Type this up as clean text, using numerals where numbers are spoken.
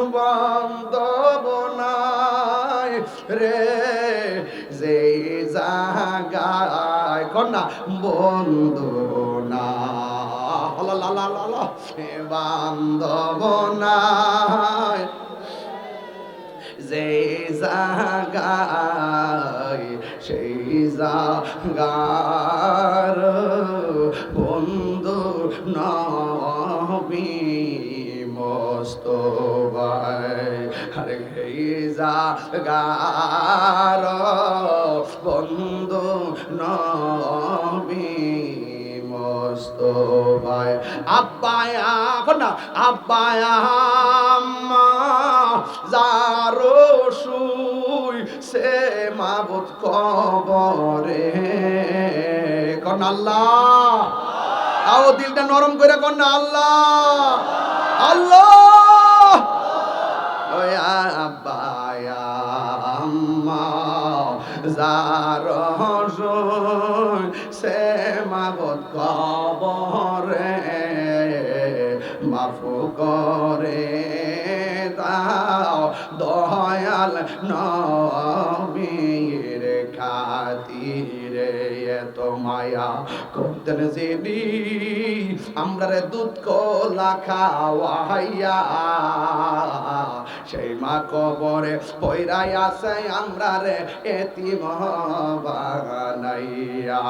বন্দবনায় রে যে জাগায় কন্যা বন্ধু না বান্দবনায় যে জাগায় সেই জাগার বন্ধু নবী মোস্তফায় আরে এই জাগার বন্ধু নবী মোস্তফায় আব্বায়া কন্যা আব্বায়া আম্মা যারো শুই সে মাবুদ কবরে কন্যা আল্লাহ আও দিলটা নরম করে কন্যা আল্লাহ আল্লাহ ওই আব্বায়া আম্মা যারো শুই সে মাবুদ কবরে মাফু করে দাও দয়াল নবীর খাতিরে এত মায়া করতেন যিনি আমরা রে দুধ কলা খাওয়াইয়া সেই মা কবরে পয়রাই আছে আমরা রে এতিম বানাইয়া